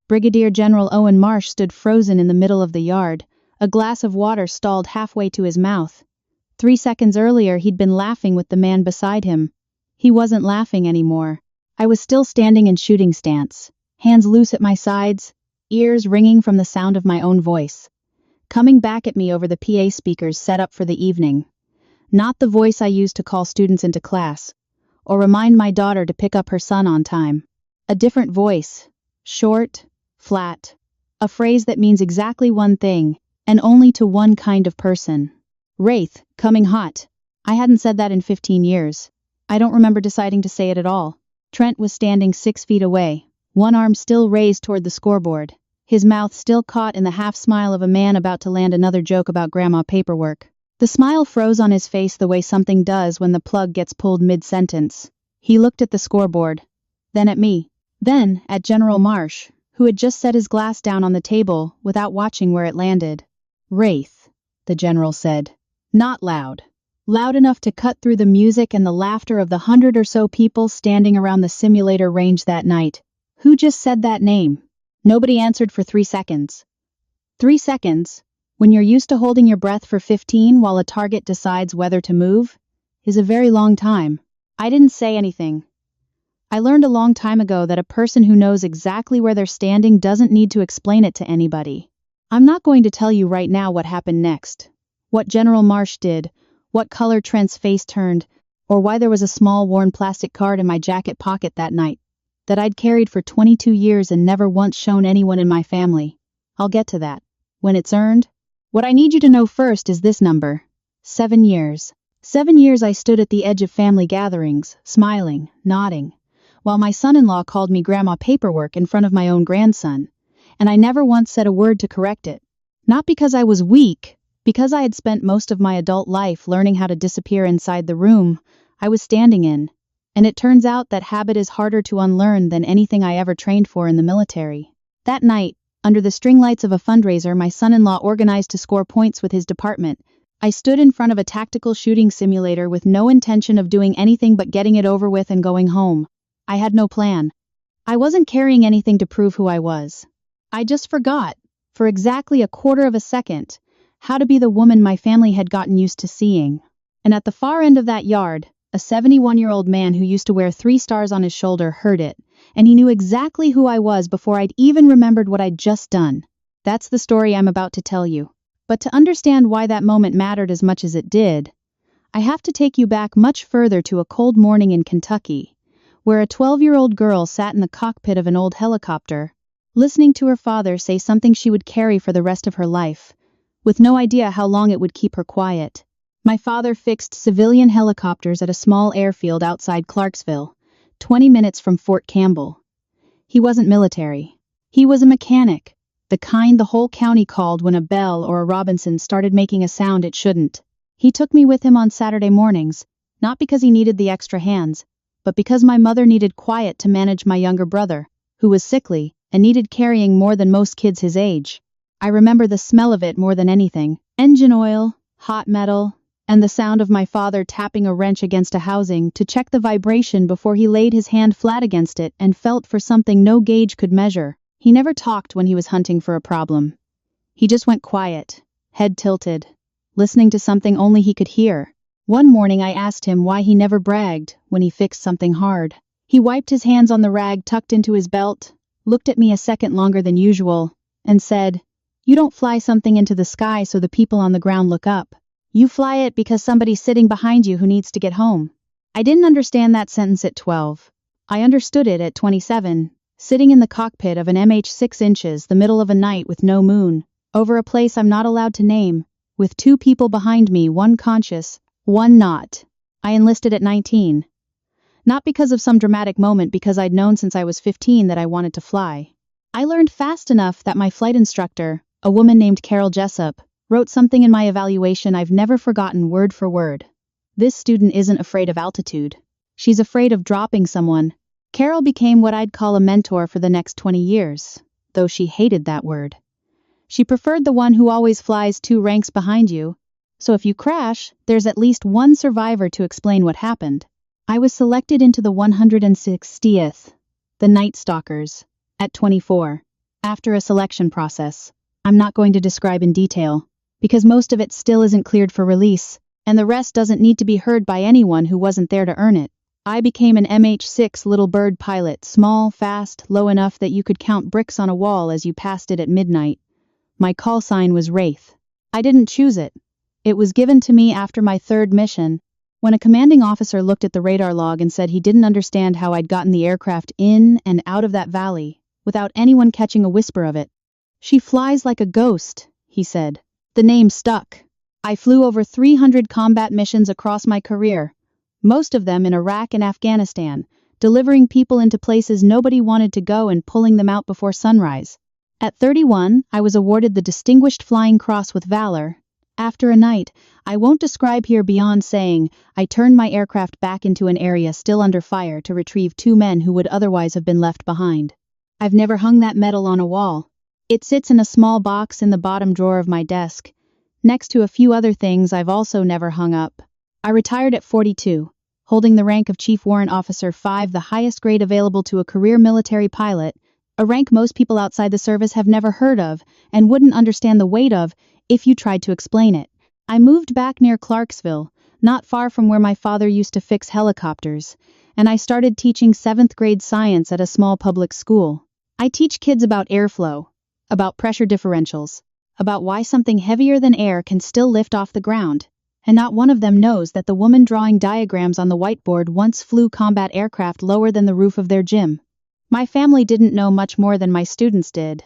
Brigadier General Owen Marsh stood frozen in the middle of the yard, a glass of water stalled halfway to his mouth. 3 seconds earlier he'd been laughing with the man beside him. He wasn't laughing anymore. I was still standing in shooting stance, hands loose at my sides, ears ringing from the sound of my own voice, coming back at me over the PA speakers set up for the evening. Not the voice I used to call students into class, or remind my daughter to pick up her son on time. A different voice, short, flat, a phrase that means exactly one thing, and only to one kind of person. Wraith, coming hot. I hadn't said that in 15 years. I don't remember deciding to say it at all. Trent was standing 6 feet away, one arm still raised toward the scoreboard, his mouth still caught in the half-smile of a man about to land another joke about grandma paperwork. The smile froze on his face the way something does when the plug gets pulled mid-sentence. He looked at the scoreboard, then at me, then at General Marsh, who had just set his glass down on the table without watching where it landed. "Wraith," the general said. Not loud. Loud enough to cut through the music and the laughter of the 100 or so people standing around the simulator range that night. Who just said that name? Nobody answered for 3 seconds. 3 seconds, when you're used to holding your breath for 15 while a target decides whether to move, is a very long time. I didn't say anything. I learned a long time ago that a person who knows exactly where they're standing doesn't need to explain it to anybody. I'm not going to tell you right now what happened next, what General Marsh did, what color Trent's face turned, or why there was a small worn plastic card in my jacket pocket that night that I'd carried for 22 years and never once shown anyone in my family. I'll get to that when it's earned. What I need you to know first is this number. 7 years. 7 years I stood at the edge of family gatherings, smiling, nodding, while my son-in-law called me grandma paperwork in front of my own grandson, and I never once said a word to correct it. Not because I was weak, because I had spent most of my adult life learning how to disappear inside the room I was standing in, and it turns out that habit is harder to unlearn than anything I ever trained for in the military. That night, under the string lights of a fundraiser my son-in-law organized to score points with his department, I stood in front of a tactical shooting simulator with no intention of doing anything but getting it over with and going home. I had no plan. I wasn't carrying anything to prove who I was. I just forgot, for exactly a quarter of a second, how to be the woman my family had gotten used to seeing. And at the far end of that yard, a 71-year-old man who used to wear 3 stars on his shoulder heard it, and he knew exactly who I was before I'd even remembered what I'd just done. That's the story I'm about to tell you. But to understand why that moment mattered as much as it did, I have to take you back much further to a cold morning in Kentucky, where a 12-year-old girl sat in the cockpit of an old helicopter, listening to her father say something she would carry for the rest of her life, with no idea how long it would keep her quiet. My father fixed civilian helicopters at a small airfield outside Clarksville, 20 minutes from Fort Campbell. He wasn't military. He was a mechanic, the kind the whole county called when a Bell or a Robinson started making a sound it shouldn't. He took me with him on Saturday mornings, not because he needed the extra hands, but because my mother needed quiet to manage my younger brother, who was sickly and needed carrying more than most kids his age. I remember the smell of it more than anything. Engine oil, hot metal, and the sound of my father tapping a wrench against a housing to check the vibration before he laid his hand flat against it and felt for something no gauge could measure. He never talked when he was hunting for a problem. He just went quiet, head tilted, listening to something only he could hear. One morning I asked him why he never bragged when he fixed something hard. He wiped his hands on the rag tucked into his belt, looked at me a second longer than usual, and said, "You don't fly something into the sky so the people on the ground look up. You fly it because somebody's sitting behind you who needs to get home." I didn't understand that sentence at 12. I understood it at 27, sitting in the cockpit of an MH 6 inches the middle of a night with no moon, over a place I'm not allowed to name, with 2 people behind me, one conscious, one not. I enlisted at 19. Not because of some dramatic moment, because I'd known since I was 15 that I wanted to fly. I learned fast enough that my flight instructor, a woman named Carol Jessup, wrote something in my evaluation I've never forgotten word for word. "This student isn't afraid of altitude. She's afraid of dropping someone." Carol became what I'd call a mentor for the next 20 years, though she hated that word. She preferred the one who always flies 2 ranks behind you, so if you crash, there's at least one survivor to explain what happened. I was selected into the 160th, the Night Stalkers, at 24. after a selection process. I'm not going to describe in detail, because most of it still isn't cleared for release, and the rest doesn't need to be heard by anyone who wasn't there to earn it. I became an MH6 Little Bird pilot, small, fast, low enough that you could count bricks on a wall as you passed it at midnight. My call sign was Wraith. I didn't choose it. It was given to me after my third mission, when a commanding officer looked at the radar log and said he didn't understand how I'd gotten the aircraft in and out of that valley, without anyone catching a whisper of it. She flies like a ghost, he said. The name stuck. I flew over 300 combat missions across my career, most of them in Iraq and Afghanistan, delivering people into places nobody wanted to go and pulling them out before sunrise. At 31, I was awarded the Distinguished Flying Cross with Valor. After a night, I won't describe here beyond saying, I turned my aircraft back into an area still under fire to retrieve 2 men who would otherwise have been left behind. I've never hung that medal on a wall. It sits in a small box in the bottom drawer of my desk, next to a few other things I've also never hung up. I retired at 42, holding the rank of Chief Warrant Officer 5, the highest grade available to a career military pilot, a rank most people outside the service have never heard of and wouldn't understand the weight of if you tried to explain it. I moved back near Clarksville, not far from where my father used to fix helicopters, and I started teaching 7th grade science at a small public school. I teach kids about airflow, about pressure differentials, about why something heavier than air can still lift off the ground, and not one of them knows that the woman drawing diagrams on the whiteboard once flew combat aircraft lower than the roof of their gym. My family didn't know much more than my students did.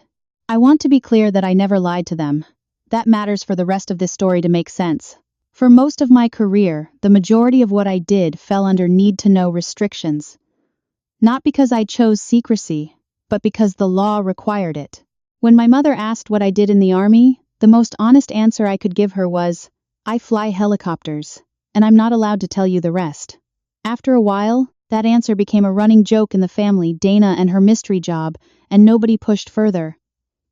I want to be clear that I never lied to them. That matters for the rest of this story to make sense. For most of my career, the majority of what I did fell under need-to-know restrictions. Not because I chose secrecy, but because the law required it. When my mother asked what I did in the Army, the most honest answer I could give her was, I fly helicopters, and I'm not allowed to tell you the rest. After a while, that answer became a running joke in the family, Dana and her mystery job, and nobody pushed further.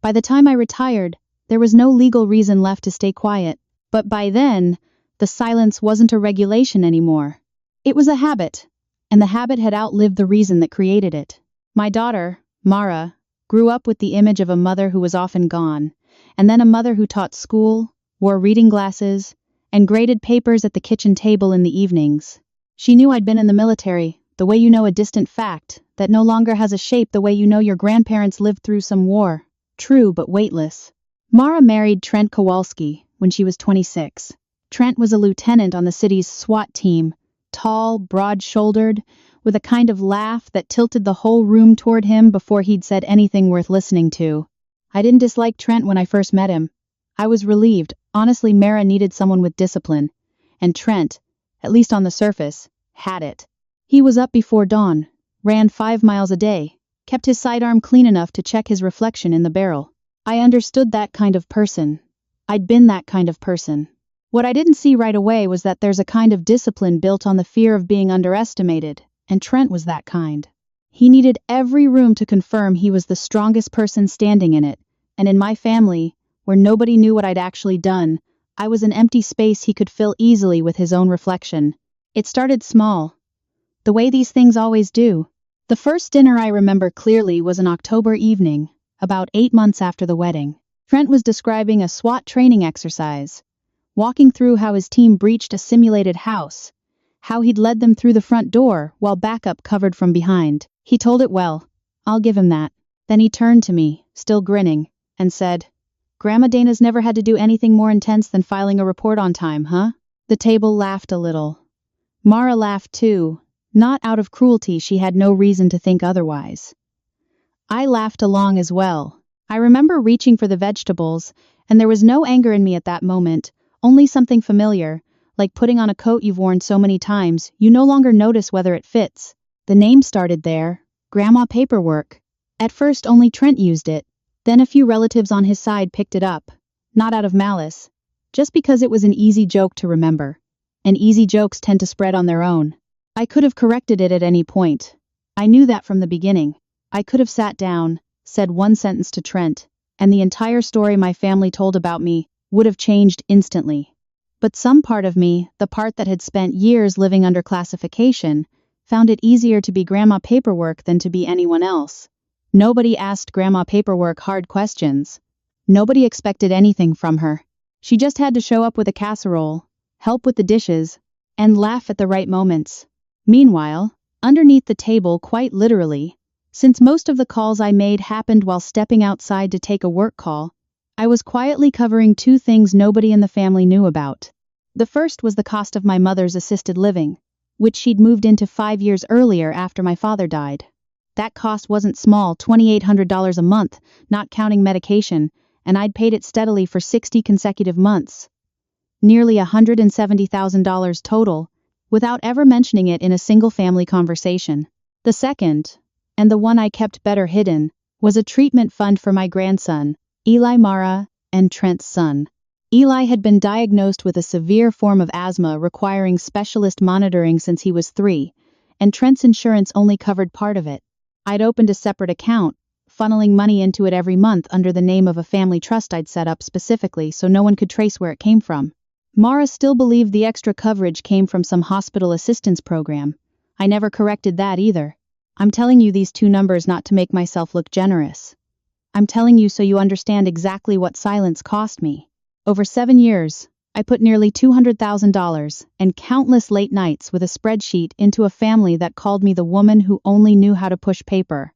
By the time I retired, there was no legal reason left to stay quiet, but by then, the silence wasn't a regulation anymore. It was a habit, and the habit had outlived the reason that created it. My daughter, Mara, grew up with the image of a mother who was often gone, and then a mother who taught school, wore reading glasses, and graded papers at the kitchen table in the evenings. She knew I'd been in the military, the way you know a distant fact, that no longer has a shape the way you know your grandparents lived through some war. True, but weightless. Mara married Trent Kowalski when she was 26. Trent was a lieutenant on the city's SWAT team, tall, broad-shouldered, with a kind of laugh that tilted the whole room toward him before he'd said anything worth listening to. I didn't dislike Trent when I first met him. I was relieved. Honestly, Mara needed someone with discipline, and Trent, at least on the surface, had it. He was up before dawn, ran 5 miles a day, kept his sidearm clean enough to check his reflection in the barrel. I understood that kind of person. I'd been that kind of person. What I didn't see right away was that there's a kind of discipline built on the fear of being underestimated, and Trent was that kind. He needed every room to confirm he was the strongest person standing in it, and in my family, where nobody knew what I'd actually done, I was an empty space he could fill easily with his own reflection. It started small, the way these things always do. The first dinner I remember clearly was an October evening, about 8 months after the wedding. Trent was describing a SWAT training exercise, walking through how his team breached a simulated house, how he'd led them through the front door while backup covered from behind. He told it well. I'll give him that. Then he turned to me, still grinning, and said, Grandma Dana's never had to do anything more intense than filing a report on time, huh? The table laughed a little. Mara laughed too, not out of cruelty. She had no reason to think otherwise. I laughed along as well. I remember reaching for the vegetables, and there was no anger in me at that moment, only something familiar, like putting on a coat you've worn so many times, you no longer notice whether it fits. The name started there, Grandma Paperwork. At first only Trent used it. Then a few relatives on his side picked it up, not out of malice, just because it was an easy joke to remember. And easy jokes tend to spread on their own. I could have corrected it at any point. I knew that from the beginning. I could have sat down, said one sentence to Trent, and the entire story my family told about me would have changed instantly. But some part of me, the part that had spent years living under classification, found it easier to be Grandma Paperwork than to be anyone else. Nobody asked Grandma Paperwork hard questions. Nobody expected anything from her. She just had to show up with a casserole, help with the dishes, and laugh at the right moments. Meanwhile, underneath the table, quite literally, since most of the calls I made happened while stepping outside to take a work call, I was quietly covering two things nobody in the family knew about. The first was the cost of my mother's assisted living, which she'd moved into 5 years earlier after my father died. That cost wasn't small, $2,800 a month, not counting medication, and I'd paid it steadily for 60 consecutive months. Nearly $170,000 total, without ever mentioning it in a single family conversation. The second, and the one I kept better hidden, was a treatment fund for my grandson, Eli Mara, and Trent's son. Eli had been diagnosed with a severe form of asthma requiring specialist monitoring since he was 3, and Trent's insurance only covered part of it. I'd opened a separate account, funneling money into it every month under the name of a family trust I'd set up specifically so no one could trace where it came from. Mara still believed the extra coverage came from some hospital assistance program. I never corrected that either. I'm telling you these two numbers not to make myself look generous. I'm telling you so you understand exactly what silence cost me. Over 7 years, I put nearly $200,000 and countless late nights with a spreadsheet into a family that called me the woman who only knew how to push paper.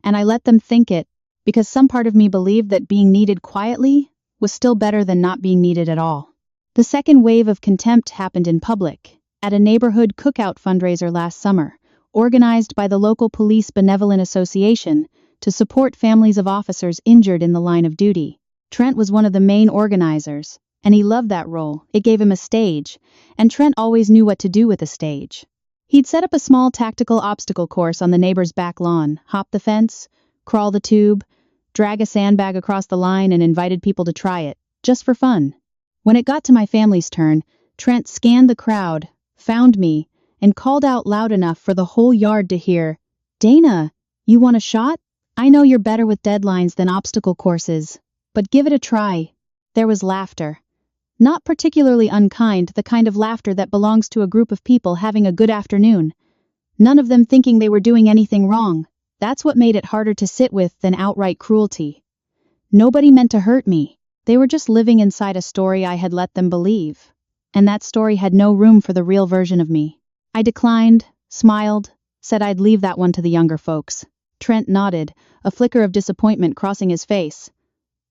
And I let them think it, because some part of me believed that being needed quietly was still better than not being needed at all. The second wave of contempt happened in public, at a neighborhood cookout fundraiser last summer, organized by the local Police Benevolent Association to support families of officers injured in the line of duty. Trent was one of the main organizers, and he loved that role. It gave him a stage, and Trent always knew what to do with a stage. He'd set up a small tactical obstacle course on the neighbor's back lawn, hop the fence, crawl the tube, drag a sandbag across the line, and invited people to try it, just for fun. When it got to my family's turn, Trent scanned the crowd, found me, and called out loud enough for the whole yard to hear, "Dana, you want a shot? I know you're better with deadlines than obstacle courses, but give it a try." There was laughter. Not particularly unkind, the kind of laughter that belongs to a group of people having a good afternoon. None of them thinking they were doing anything wrong. That's what made it harder to sit with than outright cruelty. Nobody meant to hurt me. They were just living inside a story I had let them believe. And that story had no room for the real version of me. I declined, smiled, said I'd leave that one to the younger folks. Trent nodded, a flicker of disappointment crossing his face.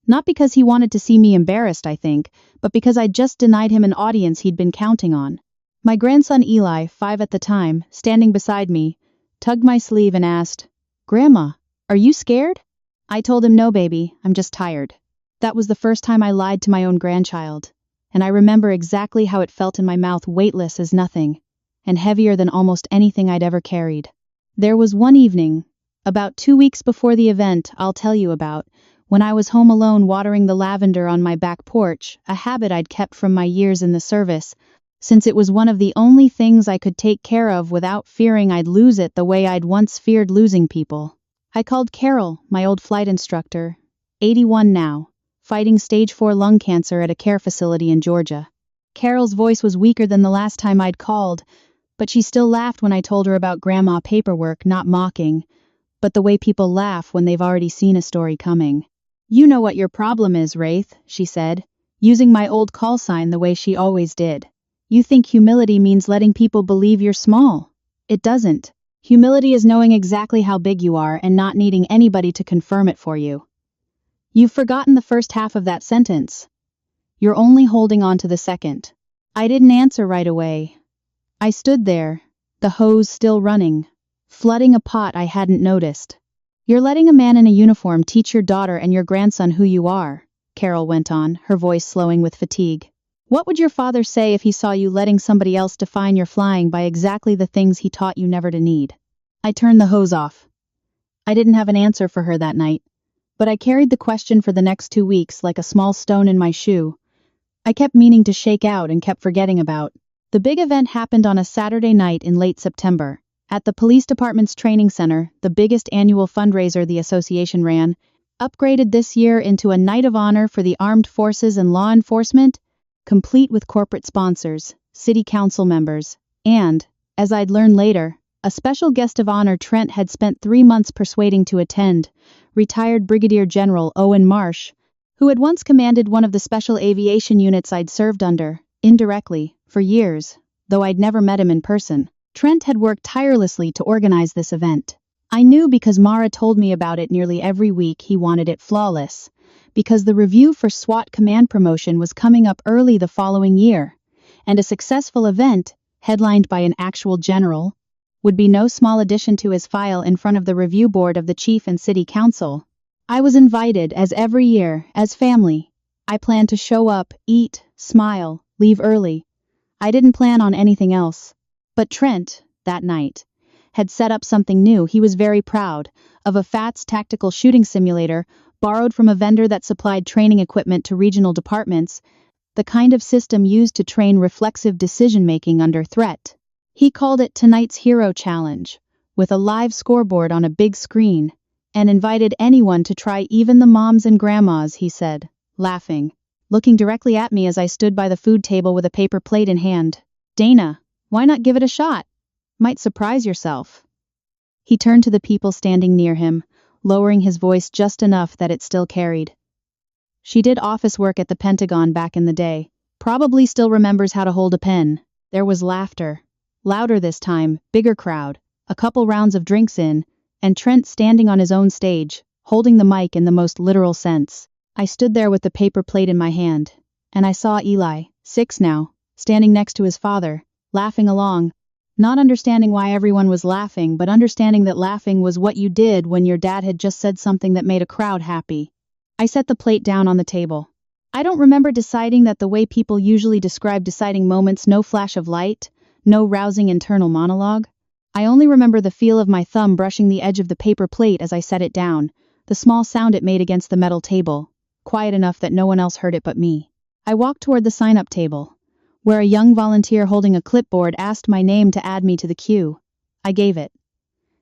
Not because he wanted to see me embarrassed, I think, but because I'd just denied him an audience he'd been counting on. My grandson Eli, 5 at the time, standing beside me, tugged my sleeve and asked, "Grandma, are you scared?" I told him, "No, baby, I'm just tired." That was the first time I lied to my own grandchild, and I remember exactly how it felt in my mouth, weightless as nothing, and heavier than almost anything I'd ever carried. There was one evening, about 2 weeks before the event I'll tell you about, when I was home alone watering the lavender on my back porch, a habit I'd kept from my years in the service, since it was one of the only things I could take care of without fearing I'd lose it the way I'd once feared losing people. I called Carol, my old flight instructor, 81 now, fighting stage 4 lung cancer at a care facility in Georgia. Carol's voice was weaker than the last time I'd called, but she still laughed when I told her about Grandma Paperwork, not mocking, but the way people laugh when they've already seen a story coming. "You know what your problem is, Wraith," she said, using my old call sign the way she always did. "You think humility means letting people believe you're small. It doesn't. Humility is knowing exactly how big you are and not needing anybody to confirm it for you. You've forgotten the first half of that sentence. You're only holding on to the second." I didn't answer right away. I stood there, the hose still running, flooding a pot I hadn't noticed. "You're letting a man in a uniform teach your daughter and your grandson who you are," Carol went on, her voice slowing with fatigue. "What would your father say if he saw you letting somebody else define your flying by exactly the things he taught you never to need?" I turned the hose off. I didn't have an answer for her that night, but I carried the question for the next 2 weeks like a small stone in my shoe. I kept meaning to shake out and kept forgetting about. The big event happened on a Saturday night in late September. At the police department's training center, the biggest annual fundraiser the association ran, upgraded this year into a night of honor for the armed forces and law enforcement, complete with corporate sponsors, city council members, and, as I'd learn later, A special guest of honor Trent had spent 3 months persuading to attend, retired Brigadier General Owen Marsh, who had once commanded one of the special aviation units I'd served under, indirectly, for years, though I'd never met him in person. Trent had worked tirelessly to organize this event. I knew because Mara told me about it nearly every week. He wanted it flawless, because the review for SWAT command promotion was coming up early the following year, and a successful event, headlined by an actual general, would be no small addition to his file in front of the review board of the chief and city council. I was invited, as every year, as family. I planned to show up, eat, smile, leave early. I didn't plan on anything else. But Trent, that night, had set up something new. He was very proud of a FATS tactical shooting simulator borrowed from a vendor that supplied training equipment to regional departments, the kind of system used to train reflexive decision-making under threat. He called it tonight's Hero Challenge, with a live scoreboard on a big screen, and invited anyone to try, even the moms and grandmas, he said, laughing, looking directly at me as I stood by the food table with a paper plate in hand. "Dana, why not give it a shot? Might surprise yourself." He turned to the people standing near him, lowering his voice just enough that it still carried. "She did office work at the Pentagon back in the day. Probably still remembers how to hold a pen." There was laughter. Louder this time, bigger crowd, a couple rounds of drinks in, and Trent standing on his own stage, holding the mic in the most literal sense. I stood there with the paper plate in my hand, and I saw Eli, 6 now, standing next to his father, laughing along, not understanding why everyone was laughing, but understanding that laughing was what you did when your dad had just said something that made a crowd happy. I set the plate down on the table. I don't remember deciding that the way people usually describe deciding moments: no flash of light, no rousing internal monologue. I only remember the feel of my thumb brushing the edge of the paper plate as I set it down, the small sound it made against the metal table, quiet enough that no one else heard it but me. I walked toward the sign-up table, where a young volunteer holding a clipboard asked my name to add me to the queue. I gave it.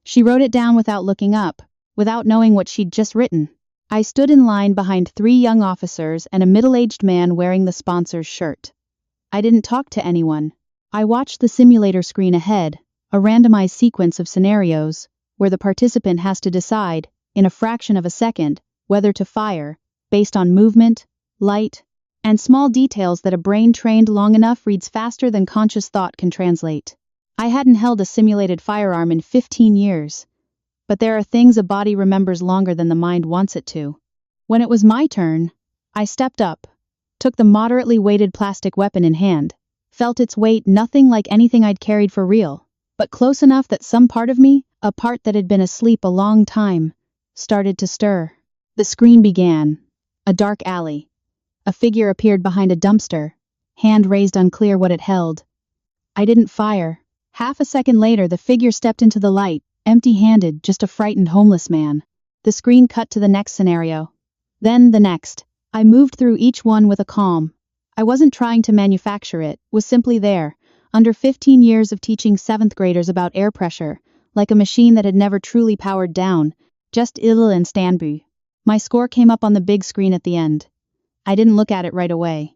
She wrote it down without looking up, without knowing what she'd just written. I stood in line behind 3 young officers and a middle-aged man wearing the sponsor's shirt. I didn't talk to anyone. I watched the simulator screen ahead, a randomized sequence of scenarios, where the participant has to decide, in a fraction of a second, whether to fire, based on movement, light, and small details that a brain trained long enough reads faster than conscious thought can translate. I hadn't held a simulated firearm in 15 years, but there are things a body remembers longer than the mind wants it to. When it was my turn, I stepped up, took the moderately weighted plastic weapon in hand, felt its weight, nothing like anything I'd carried for real, but close enough that some part of me, a part that had been asleep a long time, started to stir. The screen began. A dark alley. A figure appeared behind a dumpster, hand raised, unclear what it held. I didn't fire. Half a second later, the figure stepped into the light, empty-handed, just a frightened homeless man. The screen cut to the next scenario. Then the next. I moved through each one with a calm. I wasn't trying to manufacture it, was simply there, under 15 years of teaching 7th graders about air pressure, like a machine that had never truly powered down, just ill and standby. My score came up on the big screen at the end. I didn't look at it right away.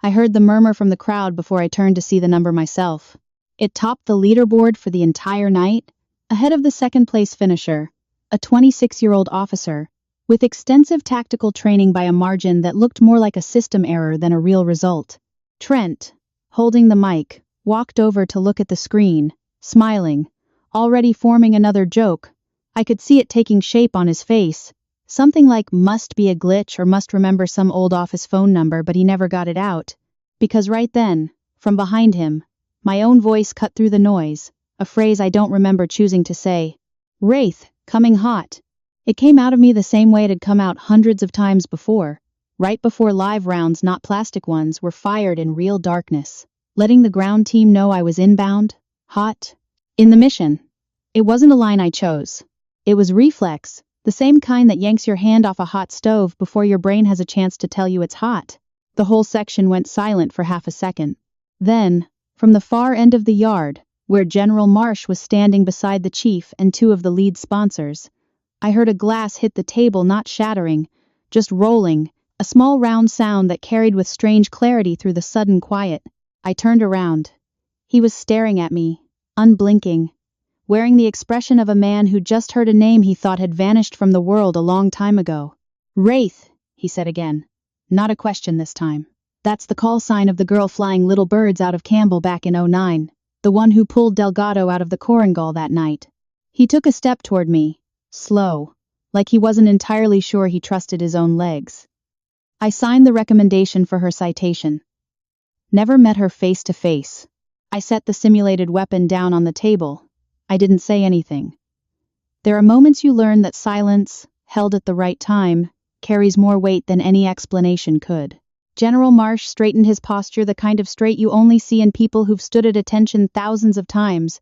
I heard the murmur from the crowd before I turned to see the number myself. It topped the leaderboard for the entire night, ahead of the second-place finisher, a 26-year-old officer, with extensive tactical training by a margin that looked more like a system error than a real result. Trent, holding the mic, walked over to look at the screen, smiling, already forming another joke. I could see it taking shape on his face, something like "must be a glitch" or "must remember some old office phone number," but he never got it out. Because right then, from behind him, my own voice cut through the noise, a phrase I don't remember choosing to say. "Wraith, coming hot." It came out of me the same way it had come out hundreds of times before, right before live rounds, not plastic ones, were fired in real darkness, letting the ground team know I was inbound, hot, in the mission. It wasn't a line I chose. It was reflex, the same kind that yanks your hand off a hot stove before your brain has a chance to tell you it's hot. The whole section went silent for half a second. Then, from the far end of the yard, where General Marsh was standing beside the chief and 2 of the lead sponsors, I heard a glass hit the table, not shattering, just rolling, a small round sound that carried with strange clarity through the sudden quiet. I turned around. He was staring at me, unblinking, wearing the expression of a man who just heard a name he thought had vanished from the world a long time ago. "Wraith," he said again. Not a question this time. "That's the call sign of the girl flying little birds out of Campbell back in '09, the one who pulled Delgado out of the Korengal that night." He took a step toward me, slow, like he wasn't entirely sure he trusted his own legs. I signed the recommendation for her citation. Never met her face to face. I set the simulated weapon down on the table. I didn't say anything. There are moments you learn that silence, held at the right time, carries more weight than any explanation could. General Marsh straightened his posture, the kind of straight you only see in people who've stood at attention thousands of times,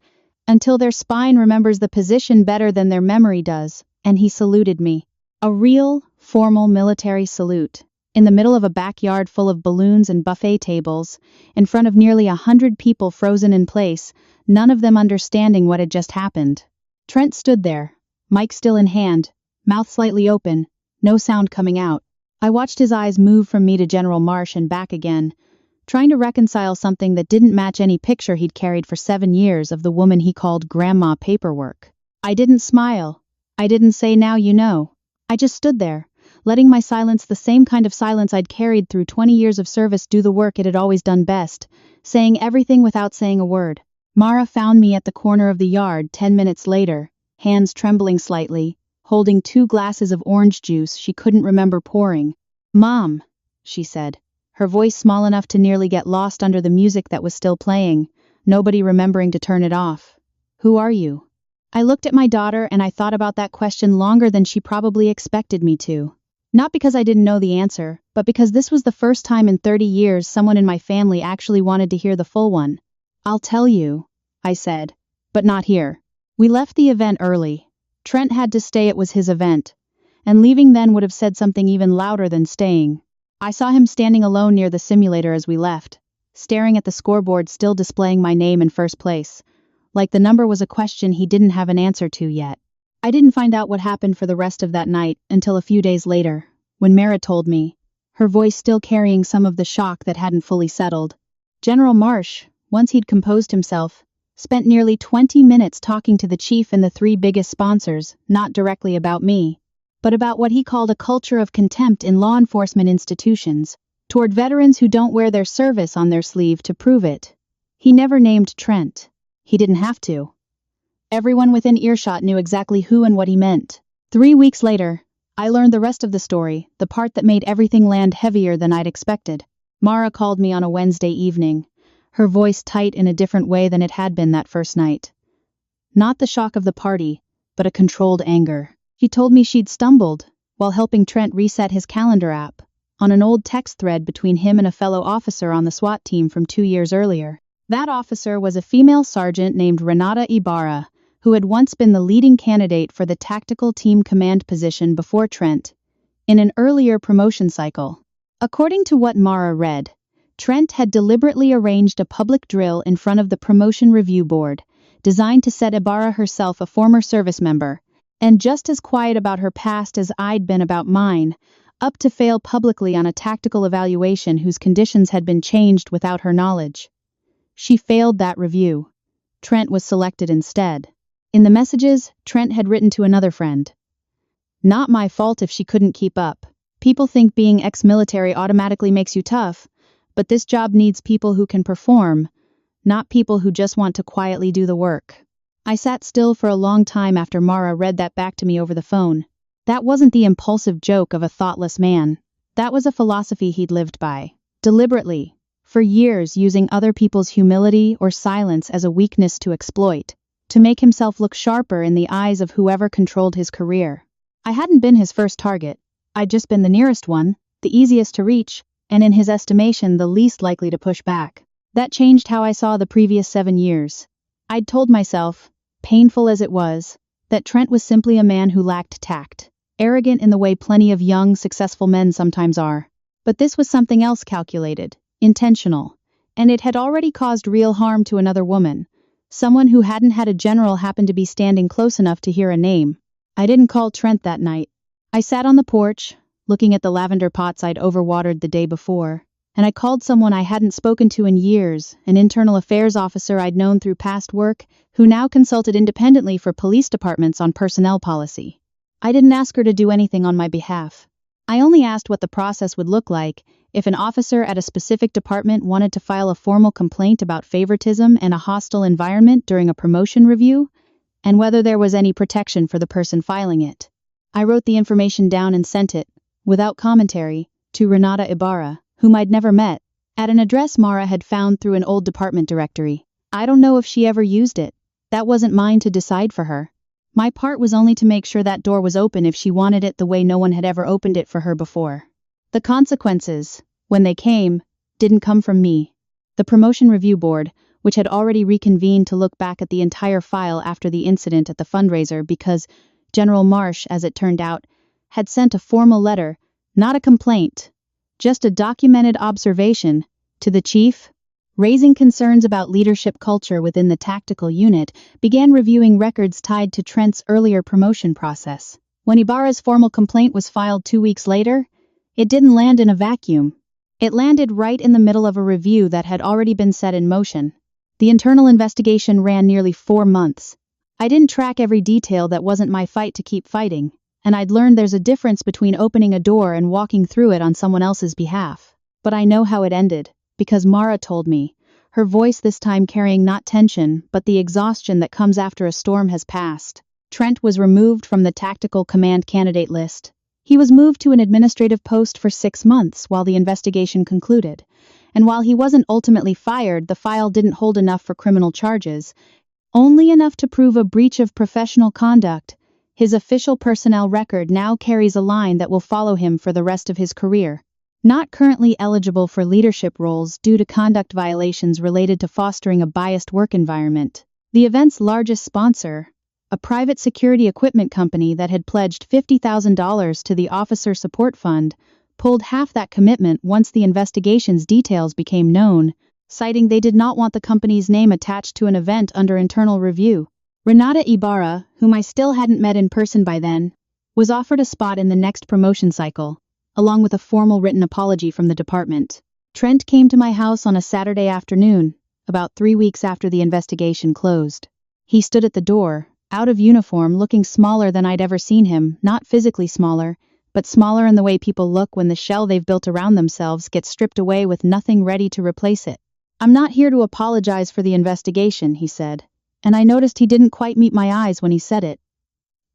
until their spine remembers the position better than their memory does, and he saluted me. A real, formal military salute. In the middle of a backyard full of balloons and buffet tables, in front of nearly 100 people frozen in place, none of them understanding what had just happened. Trent stood there, mic still in hand, mouth slightly open, no sound coming out. I watched his eyes move from me to General Marsh and back again, trying to reconcile something that didn't match any picture he'd carried for 7 years of the woman he called Grandma Paperwork. I didn't smile. I didn't say, "Now you know." I just stood there, letting my silence, the same kind of silence I'd carried through 20 years of service, do the work it had always done best, saying everything without saying a word. Mara found me at the corner of the yard 10 minutes later, hands trembling slightly, holding 2 glasses of orange juice she couldn't remember pouring. "Mom," she said, her voice small enough to nearly get lost under the music that was still playing, nobody remembering to turn it off. "Who are you?" I looked at my daughter and I thought about that question longer than she probably expected me to. Not because I didn't know the answer, but because this was the first time in 30 years someone in my family actually wanted to hear the full one. "I'll tell you," I said, "but not here." We left the event early. Trent had to stay, it was his event, and leaving then would have said something even louder than staying. I saw him standing alone near the simulator as we left, staring at the scoreboard still displaying my name in first place, like the number was a question he didn't have an answer to yet. I didn't find out what happened for the rest of that night until a few days later, when Mara told me, her voice still carrying some of the shock that hadn't fully settled. General Marsh, once he'd composed himself, spent nearly 20 minutes talking to the chief and the 3 biggest sponsors, not directly about me, but about what he called a culture of contempt in law enforcement institutions, toward veterans who don't wear their service on their sleeve to prove it. He never named Trent. He didn't have to. Everyone within earshot knew exactly who and what he meant. 3 weeks later, I learned the rest of the story, the part that made everything land heavier than I'd expected. Mara called me on a Wednesday evening, her voice tight in a different way than it had been that first night. Not the shock of the party, but a controlled anger. She told me she'd stumbled, while helping Trent reset his calendar app, on an old text thread between him and a fellow officer on the SWAT team from 2 years earlier. That officer was a female sergeant named Renata Ibarra, who had once been the leading candidate for the tactical team command position before Trent, in an earlier promotion cycle. According to what Mara read, Trent had deliberately arranged a public drill in front of the promotion review board, designed to set Ibarra, herself a former service member, and just as quiet about her past as I'd been about mine, up to fail publicly on a tactical evaluation whose conditions had been changed without her knowledge. She failed that review. Trent was selected instead. In the messages, Trent had written to another friend. "Not my fault if she couldn't keep up. People think being ex-military automatically makes you tough, but this job needs people who can perform, not people who just want to quietly do the work." I sat still for a long time after Mara read that back to me over the phone. That wasn't the impulsive joke of a thoughtless man. That was a philosophy he'd lived by, deliberately, for years, using other people's humility or silence as a weakness to exploit, to make himself look sharper in the eyes of whoever controlled his career. I hadn't been his first target. I'd just been the nearest one, the easiest to reach, and in his estimation the least likely to push back. That changed how I saw the previous 7 years. I'd told myself, painful as it was, that Trent was simply a man who lacked tact, arrogant in the way plenty of young, successful men sometimes are. But this was something else, calculated, intentional, and it had already caused real harm to another woman, someone who hadn't had a general happen to be standing close enough to hear a name. I didn't call Trent that night. I sat on the porch, looking at the lavender pots I'd overwatered the day before, and I called someone I hadn't spoken to in years, an internal affairs officer I'd known through past work, who now consulted independently for police departments on personnel policy. I didn't ask her to do anything on my behalf. I only asked what the process would look like if an officer at a specific department wanted to file a formal complaint about favoritism and a hostile environment during a promotion review, and whether there was any protection for the person filing it. I wrote the information down and sent it, without commentary, to Renata Ibarra, whom I'd never met, at an address Mara had found through an old department directory. I don't know if she ever used it. That wasn't mine to decide for her. My part was only to make sure that door was open if she wanted it the way no one had ever opened it for her before. The consequences, when they came, didn't come from me. The Promotion Review Board, which had already reconvened to look back at the entire file after the incident at the fundraiser because General Marsh, as it turned out, had sent a formal letter, not a complaint, just a documented observation, to the chief, raising concerns about leadership culture within the tactical unit, began reviewing records tied to Trent's earlier promotion process. When Ibarra's formal complaint was filed 2 weeks later, it didn't land in a vacuum. It landed right in the middle of a review that had already been set in motion. The internal investigation ran nearly 4 months. I didn't track every detail. That wasn't my fight to keep fighting, and I'd learned there's a difference between opening a door and walking through it on someone else's behalf. But I know how it ended, because Mara told me, her voice this time carrying not tension, but the exhaustion that comes after a storm has passed. Trent was removed from the tactical command candidate list. He was moved to an administrative post for 6 months while the investigation concluded. And while he wasn't ultimately fired, the file didn't hold enough for criminal charges, only enough to prove a breach of professional conduct. His official personnel record now carries a line that will follow him for the rest of his career. Not currently eligible for leadership roles due to conduct violations related to fostering a biased work environment. The event's largest sponsor, a private security equipment company that had pledged $50,000 to the Officer Support Fund, pulled half that commitment once the investigation's details became known, citing they did not want the company's name attached to an event under internal review. Renata Ibarra, whom I still hadn't met in person by then, was offered a spot in the next promotion cycle, along with a formal written apology from the department. Trent came to my house on a Saturday afternoon, about 3 weeks after the investigation closed. He stood at the door, out of uniform, looking smaller than I'd ever seen him, not physically smaller, but smaller in the way people look when the shell they've built around themselves gets stripped away with nothing ready to replace it. "I'm not here to apologize for the investigation," he said, and I noticed he didn't quite meet my eyes when he said it.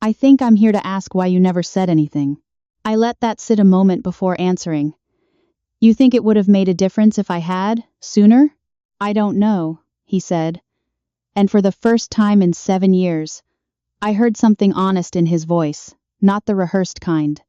"I think I'm here to ask why you never said anything." I let that sit a moment before answering. "You think it would have made a difference if I had, sooner?" "I don't know," he said. And for the first time in 7 years, I heard something honest in his voice, not the rehearsed kind.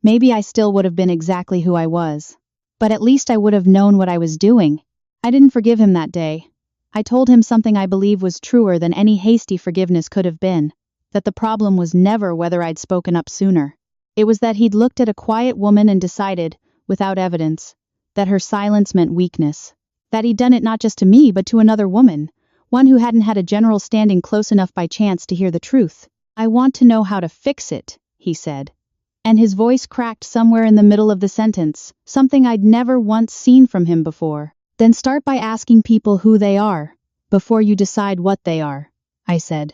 Maybe I still would have been exactly who I was, but at least I would have known what I was doing. I didn't forgive him that day. I told him something I believe was truer than any hasty forgiveness could have been, that the problem was never whether I'd spoken up sooner. It was that he'd looked at a quiet woman and decided, without evidence, that her silence meant weakness. That he'd done it not just to me but to another woman, one who hadn't had a general standing close enough by chance to hear the truth. "I want to know how to fix it," he said. And his voice cracked somewhere in the middle of the sentence, something I'd never once seen from him before. "Then start by asking people who they are, before you decide what they are," I said.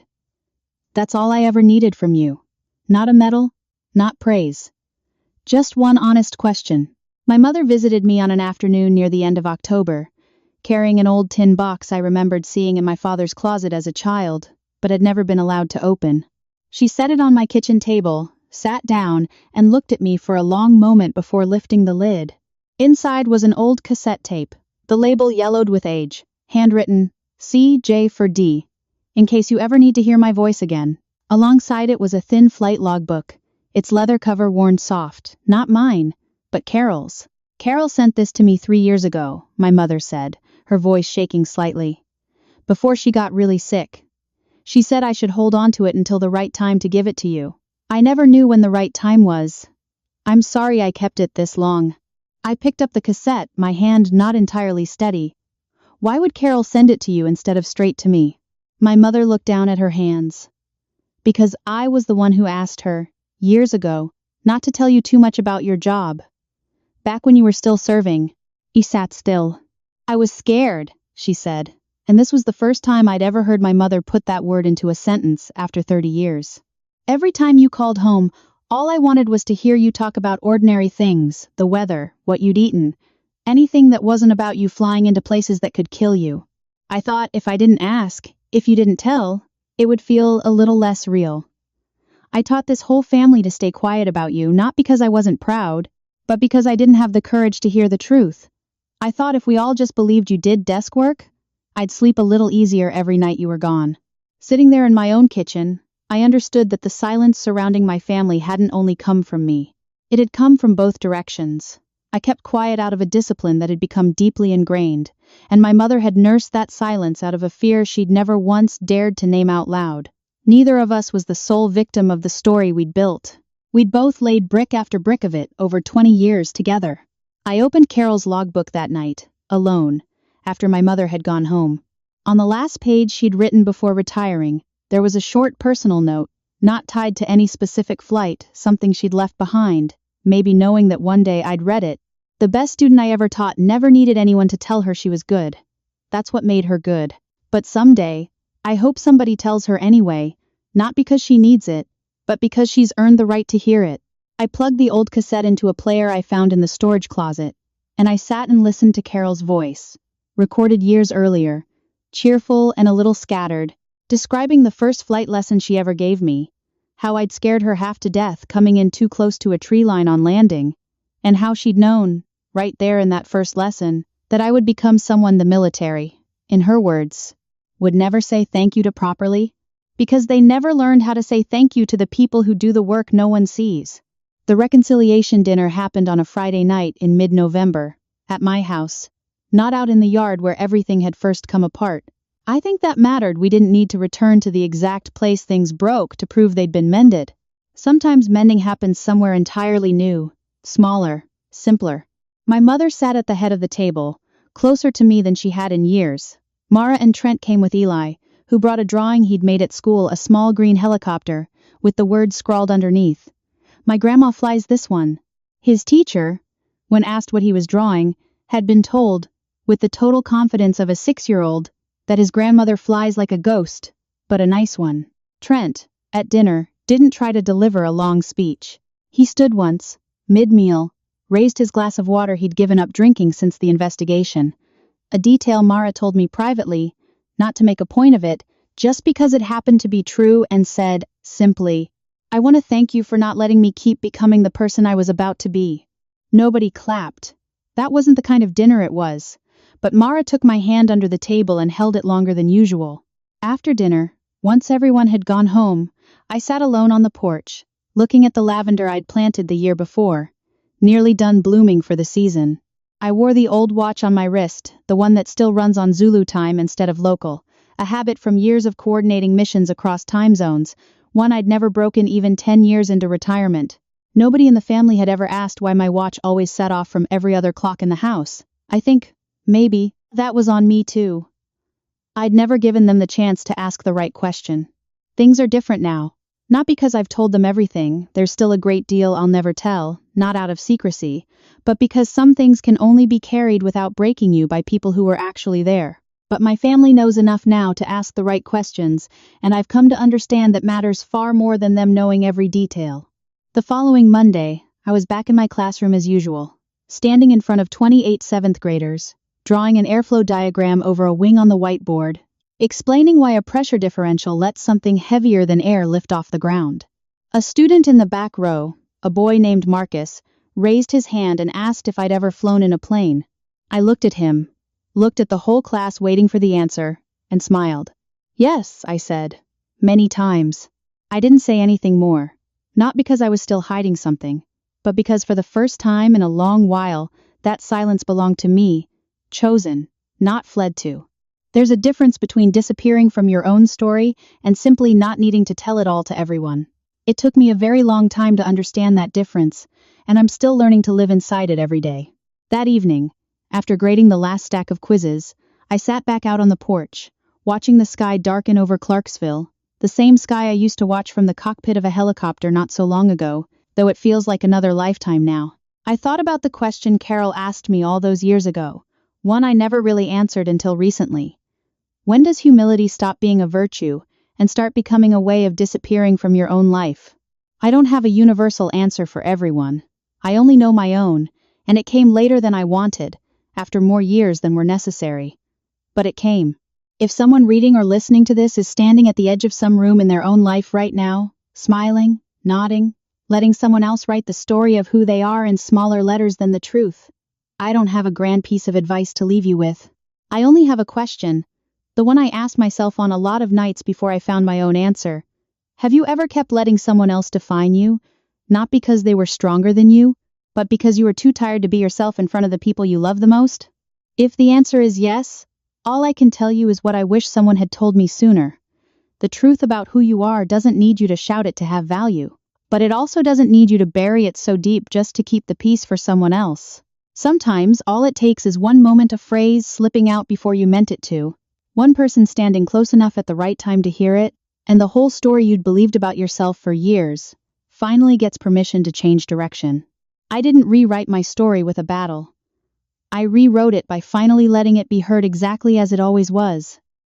"That's all I ever needed from you. Not a medal, not praise. Just one honest question." My mother visited me on an afternoon near the end of October, carrying an old tin box I remembered seeing in my father's closet as a child, but had never been allowed to open. She set it on my kitchen table, sat down, and looked at me for a long moment before lifting the lid. Inside was an old cassette tape, the label yellowed with age, handwritten, "C.J. for D, in case you ever need to hear my voice again." Alongside it was a thin flight logbook, its leather cover worn soft, not mine, but Carol's. "Carol sent this to me 3 years ago," my mother said, her voice shaking slightly. "Before she got really sick. She said I should hold on to it until the right time to give it to you. I never knew when the right time was. I'm sorry I kept it this long." I picked up the cassette, my hand not entirely steady. "Why would Carol send it to you instead of straight to me?" My mother looked down at her hands. "Because I was the one who asked her, years ago, not to tell you too much about your job. Back when you were still serving. He sat still. I was scared, she said, and this was the first time I'd ever heard my mother put that word into a sentence after 30 years. Every time you called home, all I wanted was to hear you talk about ordinary things, the weather, what you'd eaten, anything that wasn't about you flying into places that could kill you. I thought if I didn't ask, if you didn't tell, it would feel a little less real. I taught this whole family to stay quiet about you, not because I wasn't proud, but because I didn't have the courage to hear the truth. I thought if we all just believed you did desk work, I'd sleep a little easier every night you were gone. Sitting there in my own kitchen, I understood that the silence surrounding my family hadn't only come from me. It had come from both directions. I kept quiet out of a discipline that had become deeply ingrained, and my mother had nursed that silence out of a fear she'd never once dared to name out loud. Neither of us was the sole victim of the story we'd built. We'd both laid brick after brick of it over 20 years together. I opened Carol's logbook that night, alone, after my mother had gone home. On the last page she'd written before retiring, there was a short personal note, not tied to any specific flight, something she'd left behind, maybe knowing that one day I'd read it. The best student I ever taught never needed anyone to tell her she was good. That's what made her good. But someday, I hope somebody tells her anyway, not because she needs it, but because she's earned the right to hear it. I plugged the old cassette into a player I found in the storage closet, and I sat and listened to Carol's voice, recorded years earlier, cheerful and a little scattered, describing the first flight lesson she ever gave me, how I'd scared her half to death coming in too close to a tree line on landing, and how she'd known, right there in that first lesson, that I would become someone the military, in her words, would never say thank you to properly, because they never learned how to say thank you to the people who do the work no one sees. The reconciliation dinner happened on a Friday night in mid-November, at my house, not out in the yard where everything had first come apart. I think that mattered. We didn't need to return to the exact place things broke to prove they'd been mended. Sometimes mending happens somewhere entirely new, smaller, simpler. My mother sat at the head of the table, closer to me than she had in years. Mara and Trent came with Eli, who brought a drawing he'd made at school, a small green helicopter, with the words scrawled underneath. My grandma flies this one. His teacher, when asked what he was drawing, had been told, with the total confidence of a 6-year-old, that his grandmother flies like a ghost, but a nice one. Trent, at dinner, didn't try to deliver a long speech. He stood once, mid-meal, raised his glass of water he'd given up drinking since the investigation. A detail Mara told me privately, not to make a point of it, just because it happened to be true, and said, simply, I want to thank you for not letting me keep becoming the person I was about to be. Nobody clapped. That wasn't the kind of dinner it was. But Mara took my hand under the table and held it longer than usual. After dinner, once everyone had gone home, I sat alone on the porch, looking at the lavender I'd planted the year before, nearly done blooming for the season. I wore the old watch on my wrist, the one that still runs on Zulu time instead of local, a habit from years of coordinating missions across time zones, one I'd never broken even 10 years into retirement. Nobody in the family had ever asked why my watch always set off from every other clock in the house. I think, maybe, that was on me too. I'd never given them the chance to ask the right question. Things are different now. Not because I've told them everything, there's still a great deal I'll never tell, not out of secrecy, but because some things can only be carried without breaking you by people who were actually there. But my family knows enough now to ask the right questions, and I've come to understand that matters far more than them knowing every detail. The following Monday, I was back in my classroom as usual, standing in front of 28 7th graders, drawing an airflow diagram over a wing on the whiteboard, explaining why a pressure differential lets something heavier than air lift off the ground. A student in the back row, a boy named Marcus, raised his hand and asked if I'd ever flown in a plane. I looked at him, looked at the whole class waiting for the answer, and smiled. Yes, I said. Many times. I didn't say anything more, not because I was still hiding something, but because for the first time in a long while, that silence belonged to me, chosen, not fled to. There's a difference between disappearing from your own story and simply not needing to tell it all to everyone. It took me a very long time to understand that difference, and I'm still learning to live inside it every day. That evening, after grading the last stack of quizzes, I sat back out on the porch, watching the sky darken over Clarksville, the same sky I used to watch from the cockpit of a helicopter not so long ago, though it feels like another lifetime now. I thought about the question Carol asked me all those years ago, one I never really answered until recently. When does humility stop being a virtue and start becoming a way of disappearing from your own life? I don't have a universal answer for everyone. I only know my own, and it came later than I wanted, after more years than were necessary. But it came. If someone reading or listening to this is standing at the edge of some room in their own life right now, smiling, nodding, letting someone else write the story of who they are in smaller letters than the truth, I don't have a grand piece of advice to leave you with. I only have a question, the one I asked myself on a lot of nights before I found my own answer. Have you ever kept letting someone else define you, not because they were stronger than you, but because you were too tired to be yourself in front of the people you love the most? If the answer is yes, all I can tell you is what I wish someone had told me sooner. The truth about who you are doesn't need you to shout it to have value, but it also doesn't need you to bury it so deep just to keep the peace for someone else. Sometimes all it takes is one moment, a phrase slipping out before you meant it to, one person standing close enough at the right time to hear it, and the whole story you'd believed about yourself for years finally gets permission to change direction. I didn't rewrite my story with a battle. I rewrote it by finally letting it be heard exactly as it always was.